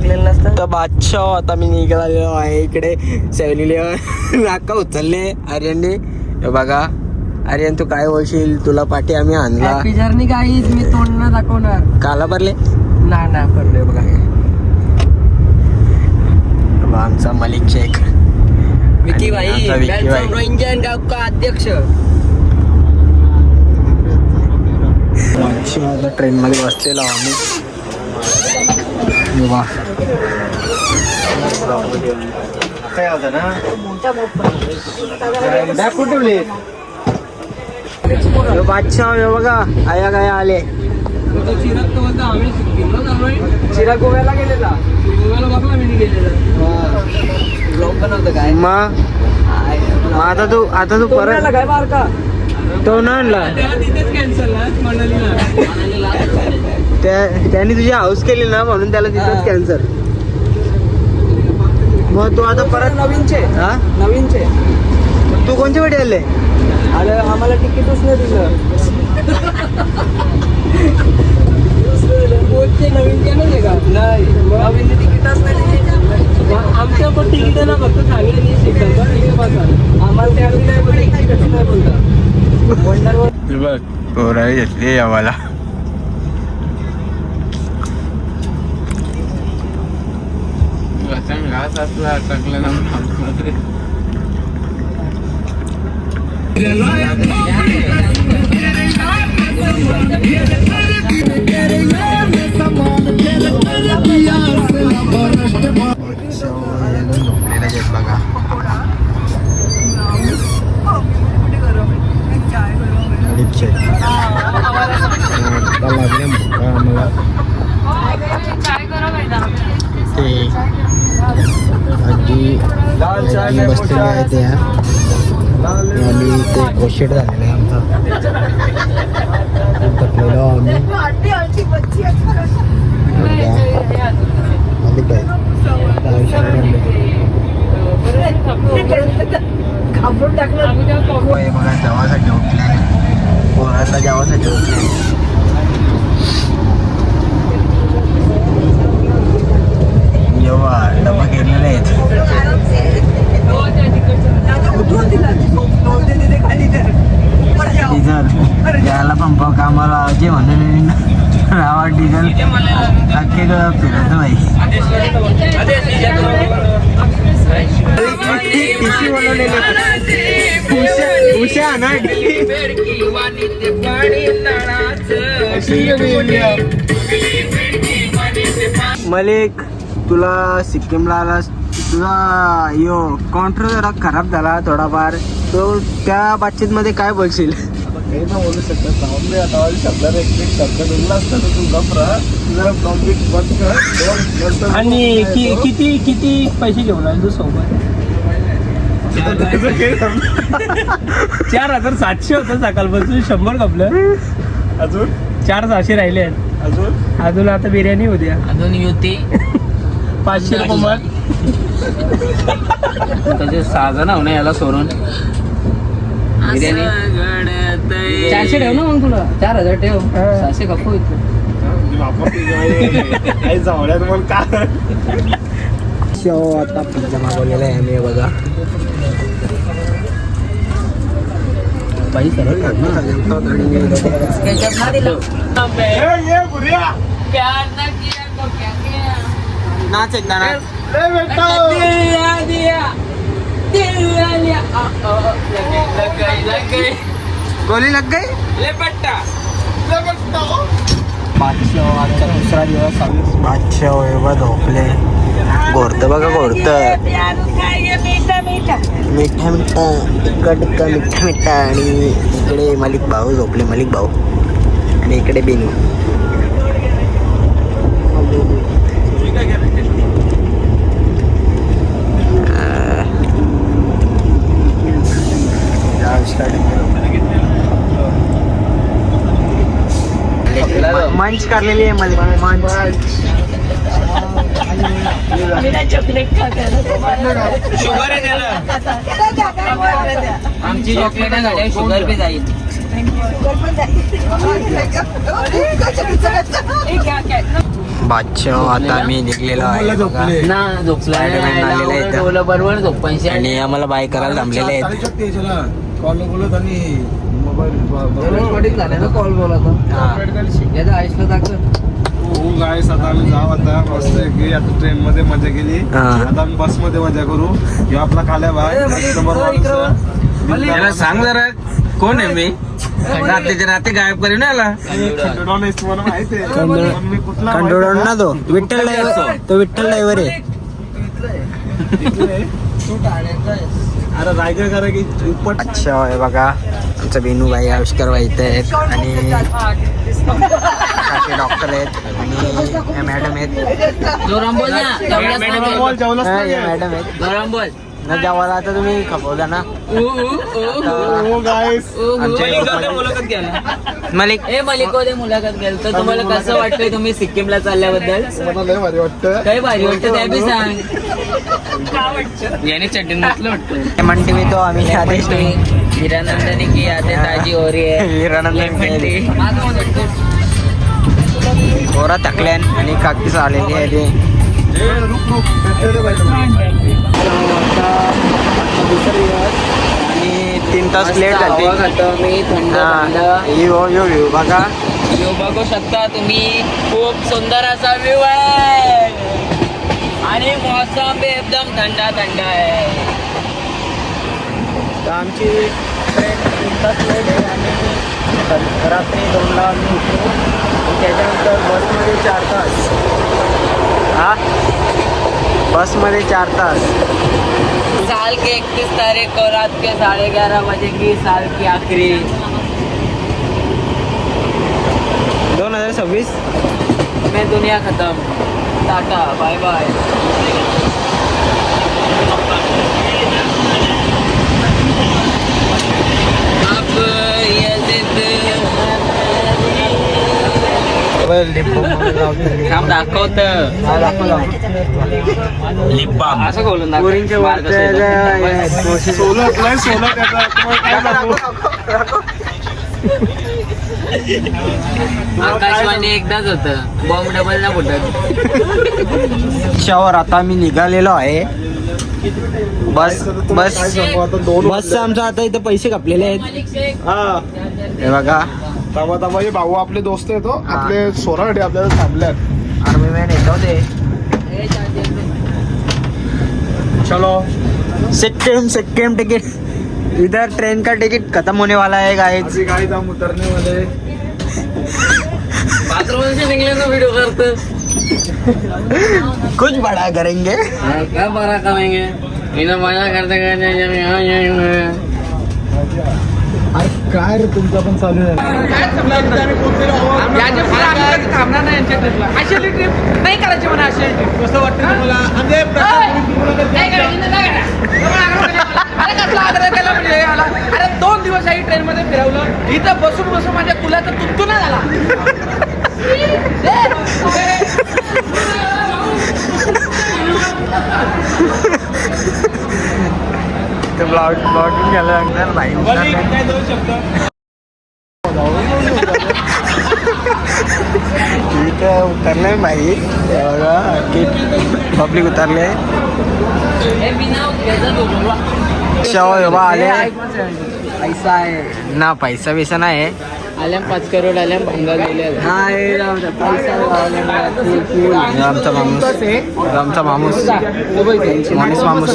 लागलेलं नसतं. तर बादशाह आता मी निघालेलो आहे इकडे सेवलेले नाका उचलले आर्यनने. हे बघा आर्यन तू काय बोलशील, तुला पाठी आम्ही आणला. Happy journey guys. मी तोंड न दाखवणार. काला भरले ना पडले बघा. आमचा मलिक शेख विकी भाई आमचा विकी भाई. रंजन गाव का अध्यक्ष. आता ट्रेन मध्ये बसलेलो आम्ही. वा काय होतं ना बादशाह हे बघा आया गाया आले. चिराग गोव्याला गेलेला. गोव्याला बघला मी गेलेला. काय मग आता तू परत काय बार का तो ना आणला त्याने तुझी हाऊस केली ना म्हणून त्याला तिथंच कॅन्सर. मग तू आता परत नवीनचे तू कोणच्या वेळी आले? अरे आम्हाला तिकीटच नाही दिलं. नवीनचे नाही का? नाही नवीन तिकीटच नाही. आमच्या पण तिकीट ना फक्त सांगले आम्हाला त्यावेळी नाही बोलता. पोराही घेतली आम्हाला. घास असला चांगलं ना. बघा आजी बसलेले आहे त्या. आम्ही ते क्रोशेट झालेलं आहे आमचा. बसलेलो आम्ही बघा जेवासाठी उठले. पोराला जेवासाठी उठले. जेव्हा डबा घेतलेले आहेत. डिझल याला पंप कामाला जे म्हणून नावा डिझेल अख्खे फिरत भाई. उषा ना मलिक तुला सिक्कीमला आलास. तुझा यो काउंटर जरा खराब झाला थोडाफार. तो त्या बातचीत मध्ये काय बोलशील? काही ना बोलू शकत आता शब्दाला एक शब्द बोलला असता तर तू गप्रा जरा प्रॉफिट बंद कर. आणि किती पैसे घेऊन आले तू सोबत? 4,700 होतं सकाळपासून. 100 कपलं. अजून 4,600 राहिले आहेत. अजून आता बिर्याणी उद्या अजून युती 500 रुपये मग. त्याचे 6 जण हो ना याला सोडून. बिर्याणी 400 ठेव ना मग. तुला 4,000 ठेव. 600 कप्पू जावड्यात मग काय. आता पिझ्झा मागवलेला आहे आम्ही. बघा बाई सरळ नाच एकदा ना. गोली लग गई. बादशाह आजचा दुसरा दिवस. बादशाह एवढं झोपले. घोरतं बघा घोरतं. मिठा मिठा टिक्का टिक्का मिठा मिठा. आणि इकडे मलिक भाऊ झोपले. मलिक भाऊ आणि इकडे बेनू. मंच काढलेली आहे मलिक. मंच शुगर आहे त्याला. आमची चॉकलेट आहे शुगर पे जाईल. बादशाह आता आम्ही निघलेलो आहे बघा. ना झोपला Spiderman आलेला आहे इथं. बरोबर झोपायचे आणि आम्हाला बाय करायला थांबलेले आहेत. कॉल बोलत आणि मोबाईल झाले ना कॉल बोलतो हा. याचा आयुष्य दाखव हो गाईस आता आम्ही जाऊ आता मस्त की आता ट्रेन मध्ये मजा केली हा. आता आम्ही बस मध्ये मजा करू ह्यो आपला खाल्या भाई याला सांग जरा कोण आहे मी रात्रीच्या रात्री गायब करीन याला कंडोडर ना तो विठ्ठल ड्रायव्हर, तो विठ्ठल ड्रायव्हर आहे. अरे रायगड करा की उपट अच्छा आहे बघा आमचा बेनू भाई आविष्कार भाई इथे आहेत आणि काकी डॉक्टर आहेत आणि या मॅडम आहेत. जोराम बोल ना जेवलास हा, नाही? या मॅडम आहेत जोराम बोल ना जेवायला आता तुम्ही खपवला ना हो गाईस आमच्या मलिक ए मलिकोदे मुलाखत गेल तर तुम्हाला कसं वाटतंय तुम्ही सिक्कीमला चालल्याबद्दल मला लय भारी वाटतं काही भारी वाटतं त्या बी सांग याने चटणी म्हटलं वाटतं म्हणते मी तो आम्ही आदेश हिरानंदनी की यादें ताजी हो रही है हिरानंदनी थोडा थकल्यान आणि काकीच आलेली आहे ते. आणि 3 तास लेट झाली. मी थंड यो यो यो बघा व्ह्यू बघू शकता तुम्ही खूप सुंदर असा व्ह्यू आहे आणि मौसम भी एकदम थंडा थंडा आहे. तर आमची ट्रेन 3 तास लेट आहे आणि रात्री 2ला आम्ही उठलो. त्याच्यानंतर बसमध्ये 4 तास. हा बसमध्ये 4 तास. साल के 31 तारीख को रात के 11:30 बजे की साल की आखिरी 2026 में दुनिया खत्म. Tata bye bye. अब ये जिद काम दाखवत असं बोलून पोरींच्या सोनं आपलं सोनं त्याचा काय सांगू? आकाशवाणी एकदाच होत बॉम्ब डबल ना फुटत. शावर आता आम्ही निघालेलो आहे. बस बस बसचं आमचं आता इथं पैसे कापलेले आहेत. हा हे बघा तवा तवा हे भाऊ आपले दोस्त येतो आपले सोनासाठी आपल्याला थांबल्यात. आर्मी मॅन येतो ते. चलो सिक्किम टिकट इधर ट्रेन का टिकट खत्म होने वाला है गाइस. अभी गाड़ी हम उतरने वाले. बाथरूम से निकले तो वीडियो करते कुछ बड़ा करेंगे. क्या बड़ा करेंगे इन्हें मजा करते करते काय रे तुमचा पण चालू आहे. थांबणार नाही यांच्या ट्रिपला अशी ट्रिप नाही करायची म्हणा अशी कसं वाटतं तुम्हाला? अरे 2 दिवस आई ट्रेन मध्ये फिरवलं इथं बसून बसून माझ्या कुलाचा तुंतुना झाला. ब्लॉगिंग घ्यायला लागणार नाही. काय जाऊ शकतो इथं उतरले भाई पब्लिक उतरले. शावर बाबा आले पैसा आहे ना पैसा बिसा नाही. आल्याम 5 करोड आल्याम भंगार दिले पैसा आमचा माणूस माणूस